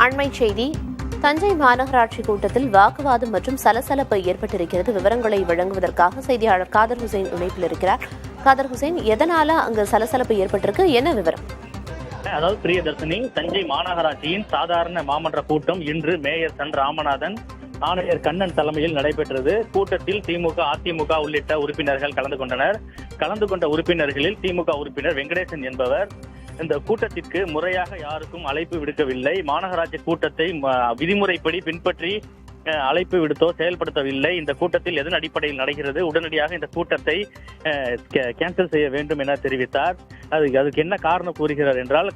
அண்மை செய்தி. தஞ்சை மாநகராட்சி கூட்டத்தில் வாக்குவாதம் மற்றும் சலசலப்பு ஏற்பட்டிருக்கிறது. விவரங்களை வழங்குவதற்காக செய்தியாளர் காதர் ஹுசைன் இணைப்பில் இருக்கிறார். காதர் ஹுசைன், எதனால அங்கு சலசலப்பு ஏற்பட்டிருக்கு, என்ன விவரம்? அதாவது பிரியதர்ஷினி, தஞ்சை மாநகராட்சியின் சாதாரண மாமன்ற கூட்டம் இன்று மேயர் சன் ராமநாதன், ஆணையர் கண்ணன் தலைமையில் நடைபெற்றது. கூட்டத்தில் திமுக, அதிமுக உள்ளிட்ட உறுப்பினர்கள் கலந்து கொண்டனர். கலந்து கொண்ட உறுப்பினர்களில் திமுக உறுப்பினர் வெங்கடேசன் என்பவர் இந்த கூட்டத்திற்கு முறையாக யாருக்கும் அழைப்பு விடுக்கவில்லை, மாநகராட்சி கூட்டத்தை விதிமுறைப்படி பின்பற்றி அழைப்பு விடுத்தோ செயல்படுத்தவில்லை, இந்த கூட்டத்தில் எதன் அடிப்படையில் நடக்கிறது, உடனடியாக இந்த கூட்டத்தை கேன்சல் செய்ய வேண்டும் என தெரிவித்தார். அதுக்கு என்ன காரணம் கூறுகிறார் என்றால்,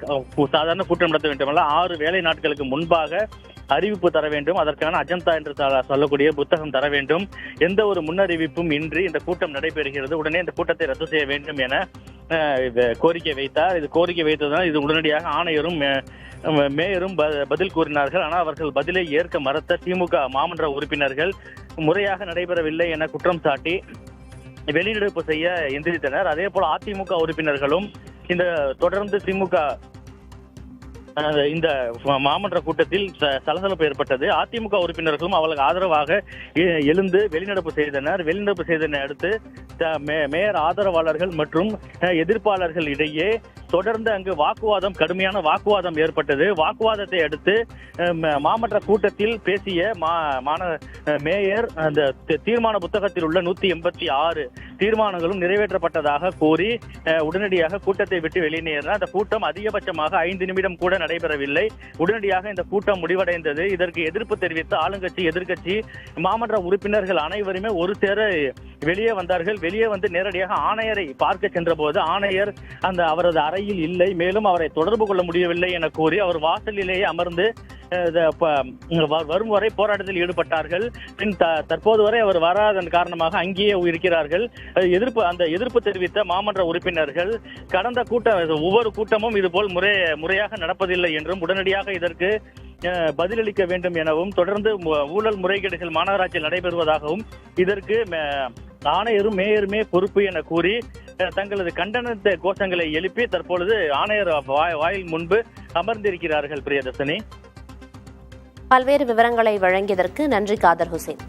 சாதாரண கூட்டம் நடத்த வேண்டுமல்ல, 6 வேலை நாட்களுக்கு முன்பாக அறிவிப்பு தர வேண்டும், அதற்கான அஜந்தா என்று சொல்லக்கூடிய புத்தகம் தர வேண்டும், எந்த ஒரு முன்னறிவிப்பும் இன்றி இந்த கூட்டம் நடைபெறுகிறது, உடனே இந்த கூட்டத்தை ரத்து செய்ய வேண்டும் என கோரிக்கை வைத்தார். இது கோரிக்கை வைத்ததால் இது உடனடியாக ஆணையரும் மேயரும் பதில் கூறினார்கள். ஆனால் அவர்கள் பதிலை ஏற்க மறுத்த திமுக மாமன்ற உறுப்பினர்கள் முறையாக நடைபெறவில்லை என குற்றம் சாட்டி வெளிநடப்பு செய்ய எந்திரித்தனர். அதே போல அதிமுக உறுப்பினர்களும் இந்த தொடர்ந்து திமுக இந்த மாமன்ற கூட்டத்தில் சலசலப்பு ஏற்பட்டது. அதிமுக உறுப்பினர்களும் அவர்களுக்கு ஆதரவாக எழுந்து வெளிநடப்பு செய்தனர். வெளிநடப்பு செய்ததை அடுத்து மேயர் ஆதரவாளர்கள் மற்றும் எதிர்ப்பாளர்கள் இடையே தொடர்ந்து அங்கு கடுமையான வாக்குவாதம் ஏற்பட்டது. வாக்குவாதத்தை அடுத்து மாமன்ற கூட்டத்தில் பேசிய மேயர் அந்த தீர்மான புத்தகத்தில் உள்ள 186 தீர்மானங்களும் நிறைவேற்றப்பட்டதாக கூறி உடனடியாக கூட்டத்தை விட்டு வெளியேறினார். அந்த கூட்டம் அதிகபட்சமாக 5 நிமிடம் கூட நடைபெறவில்லை. உடனடியாக இந்த கூட்டம் முடிவடைந்தது. இதற்கு எதிர்ப்பு தெரிவித்த ஆளுங்கட்சி, எதிர்கட்சி, மாமன்ற உறுப்பினர்கள் அனைவருமே ஒரு சேர வெளியே வந்தார்கள். வெளியே வந்து நேரடியாக ஆணையரை பார்க்க சென்ற போது ஆணையர் அவரது அறையில் இல்லை, மேலும் அவரை தொடர்பு கொள்ள முடியவில்லை என கூறி அவர் வாசலிலேயே அமர்ந்து வரும் வரை போராட்டத்தில் ஈடுபட்டார்கள். பின் தற்போது வரை அவர் வராதன் காரணமாக அங்கேயே இருக்கிறார்கள். எதிர்ப்பு தெரிவித்த மாமன்ற உறுப்பினர்கள் கடந்த ஒவ்வொரு கூட்டமும் இதுபோல் முறையாக நடப்பதில்லை என்றும் உடனடியாக இதற்கு பதிலளிக்க வேண்டும் எனவும், தொடர்ந்து ஊழல் முறைகேடுகள் மாநகராட்சியில் நடைபெறுவதாகவும், இதற்கு ஆணையரும் மேயருமே பொறுப்பு என கூறி தங்களது கண்டன கோஷங்களை எழுப்பி தற்பொழுது ஆணையர் வாயில் முன்பு அமர்ந்திருக்கிறார்கள். பிரியதர்ஷினி, பல்வேறு விவரங்களை வழங்கியதற்கு நன்றி காதர் ஹுசைன்.